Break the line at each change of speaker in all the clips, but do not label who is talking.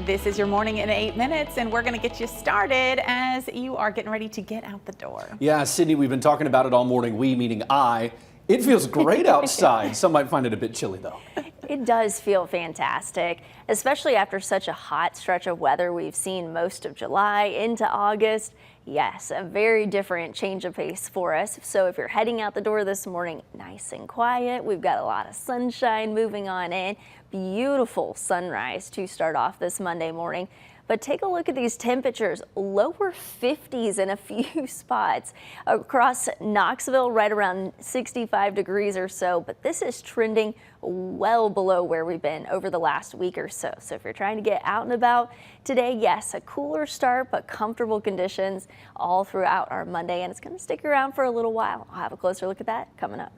This is your morning in 8 minutes, and we're going to get you started as you are getting ready to get out the door.
Yeah, Sydney, we've been talking about it all morning. We, meaning I. It feels great outside. Some might find it a bit chilly, though.
It does feel fantastic, especially after such a hot stretch of weather we've seen most of July into August. Yes, a very different change of pace for us. So if you're heading out the door this morning, nice and quiet, we've got a lot of sunshine moving on in. Beautiful sunrise to start off this Monday morning. But take a look at these temperatures, lower 50s in a few spots. Across Knoxville, right around 65 degrees or so, but this is trending well below where we've been over the last week or so. So if you're trying to get out and about today, yes, a cooler start, but comfortable conditions all throughout our Monday, and it's going to stick around for a little while. I'll have a closer look at that coming up.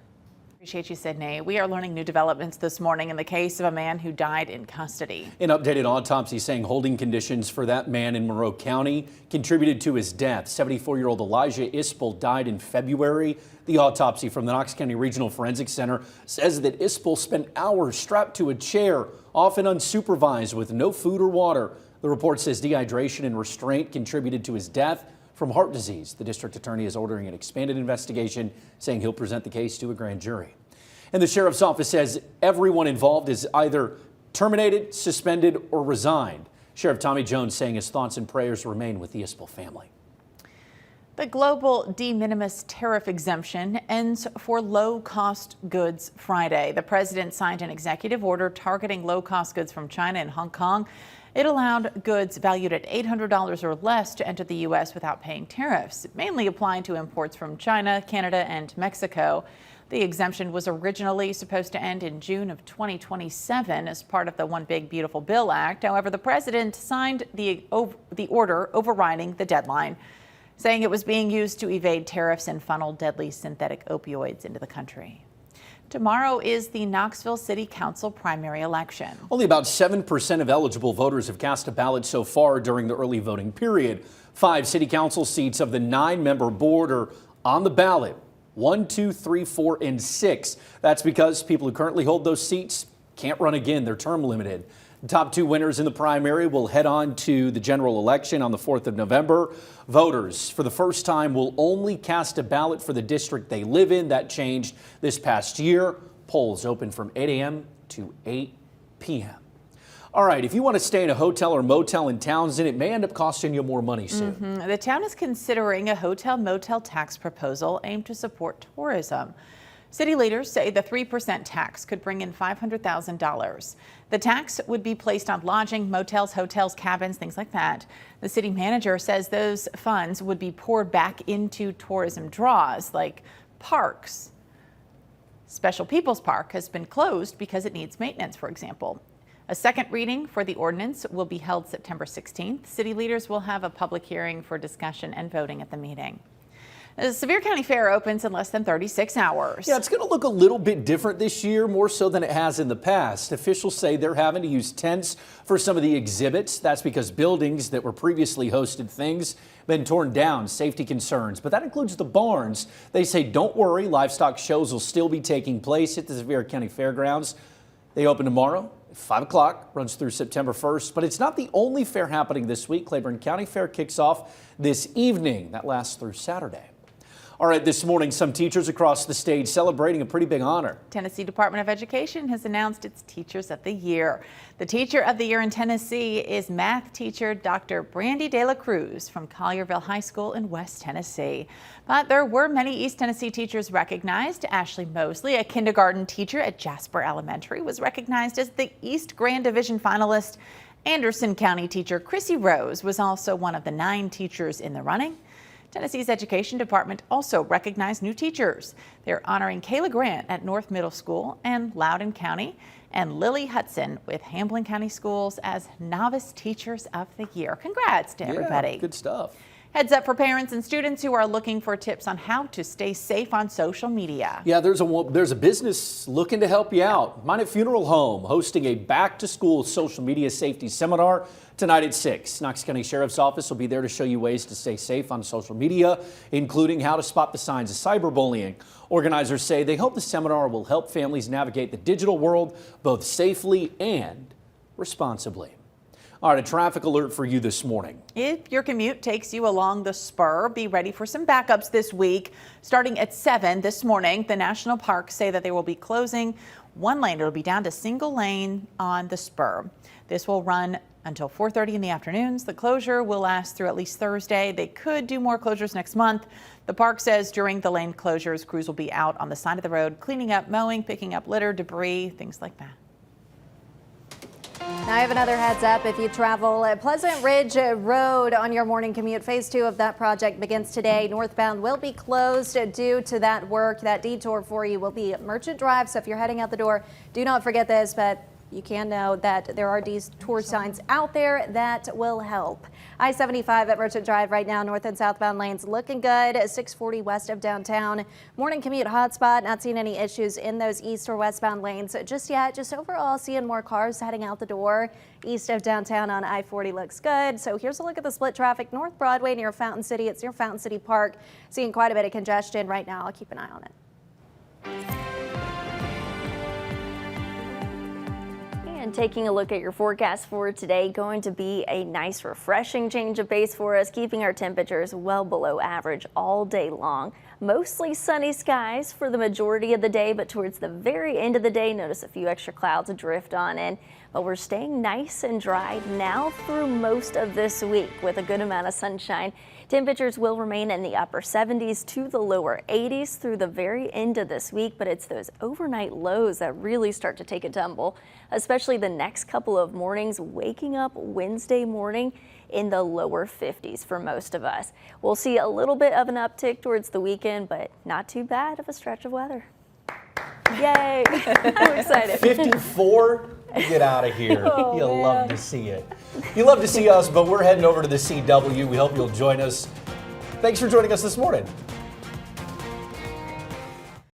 Appreciate you, Sydney. We are learning new developments this morning in the case of a man who died in custody.
An updated autopsy saying holding conditions for that man in Monroe County contributed to his death. 74-year-old Elijah Ispel died in February. The autopsy from the Knox County Regional Forensic Center says that Ispel spent hours strapped to a chair, often unsupervised with no food or water. The report says dehydration and restraint contributed to his death from heart disease. The district attorney is ordering an expanded investigation, saying he'll present the case to a grand jury. And the sheriff's office says everyone involved is either terminated, suspended, or resigned. Sheriff Tommy Jones saying his thoughts and prayers remain with the Ispel family.
The global de minimis tariff exemption ends for low-cost goods Friday. The president signed an executive order targeting low-cost goods from China and Hong Kong. It allowed goods valued at $800 or less to enter the U.S. without paying tariffs, mainly applying to imports from China, Canada, and Mexico. The exemption was originally supposed to end in June of 2027 as part of the One Big Beautiful Bill Act. However, the president signed the order overriding the deadline, saying it was being used to evade tariffs and funnel deadly synthetic opioids into the country. Tomorrow is the Knoxville City Council primary election.
Only about 7% of eligible voters have cast a ballot so far during the early voting period. 5 city council seats of the 9-member board are on the ballot. 1, 2, 3, 4, and 6. That's because people who currently hold those seats can't run again. They're term limited. The top 2 winners in the primary will head on to the general election on the 4th of November. Voters, for the first time, will only cast a ballot for the district they live in. That changed this past year. Polls open from 8 a.m. to 8 p.m. All right, if you want to stay in a hotel or motel in Townsend, it may end up costing you more money soon.
The town is considering a hotel-motel tax proposal aimed to support tourism. City leaders say the 3% tax could bring in $500,000. The tax would be placed on lodging, motels, hotels, cabins, things like that. The city manager says those funds would be poured back into tourism draws like parks. Special People's Park has been closed because it needs maintenance, for example. A second reading for the ordinance will be held September 16th. City leaders will have a public hearing for discussion and voting at the meeting. The Sevier County Fair opens in less than 36 hours.
Yeah, it's going to look a little bit different this year, more so than it has in the past. Officials say they're having to use tents for some of the exhibits. That's because buildings that were previously hosted things been torn down, safety concerns. But that includes the barns. They say, don't worry, livestock shows will still be taking place at the Sevier County Fairgrounds. They open tomorrow at 5 o'clock, runs through September 1st. But it's not the only fair happening this week. Claiborne County Fair kicks off this evening. That lasts through Saturday. All right, this morning, some teachers across the state celebrating a pretty big honor.
Tennessee Department of Education has announced its Teachers of the Year. The Teacher of the Year in Tennessee is math teacher Dr. Brandy De La Cruz from Collierville High School in West Tennessee. But there were many East Tennessee teachers recognized. Ashley Mosley, a kindergarten teacher at Jasper Elementary, was recognized as the East Grand Division finalist. Anderson County teacher Chrissy Rose was also one of the 9 teachers in the running. Tennessee's Education Department also recognized new teachers. They're honoring Kayla Grant at North Middle School and Loudoun County, and Lily Hudson with Hamblin County Schools as Novice Teachers of the Year. Congrats to everybody.
Yeah, good stuff.
Heads up for parents and students who are looking for tips on how to stay safe on social media.
Yeah, there's a business looking to help you out. Minot Funeral Home hosting a back-to-school social media safety seminar tonight at 6. Knox County Sheriff's Office will be there to show you ways to stay safe on social media, including how to spot the signs of cyberbullying. Organizers say they hope the seminar will help families navigate the digital world both safely and responsibly. All right, a traffic alert for you this morning.
If your commute takes you along the spur, be ready for some backups this week. Starting at 7 this morning, the national parks say that they will be closing one lane. It'll be down to single lane on the spur. This will run until 4:30 in the afternoons. The closure will last through at least Thursday. They could do more closures next month. The park says during the lane closures, crews will be out on the side of the road, cleaning up, mowing, picking up litter, debris, things like that.
Now I have another heads up. If you travel at Pleasant Ridge Road on your morning commute, phase 2 of that project begins today. Northbound will be closed due to that work. That detour for you will be Merchant Drive. So if you're heading out the door, do not forget this, but you can know that there are detour signs out there that will help. I-75 at Merchant Drive right now, north and southbound lanes looking good. 640 west of downtown. Morning commute hotspot, not seeing any issues in those east or westbound lanes just yet. Just overall seeing more cars heading out the door. East of downtown on I-40 looks good. So here's a look at the split traffic. North Broadway near Fountain City. It's near Fountain City Park. Seeing quite a bit of congestion right now. I'll keep an eye on it.
And taking a look at your forecast for today, going to be a nice refreshing change of pace for us, keeping our temperatures well below average all day long. Mostly sunny skies for the majority of the day, but towards the very end of the day, notice a few extra clouds drift on in. But we're staying nice and dry now through most of this week with a good amount of sunshine. Temperatures will remain in the upper 70s to the lower 80s through the very end of this week, but it's those overnight lows that really start to take a tumble, especially the next couple of mornings, waking up Wednesday morning in the lower 50s for most of us. We'll see a little bit of an uptick towards the weekend, but not too bad of a stretch of weather. Yay! I'm excited.
54? Get out of here. You'll love to see it. You love to see us, but we're heading over to the CW. We hope you'll join us. Thanks for joining us this morning.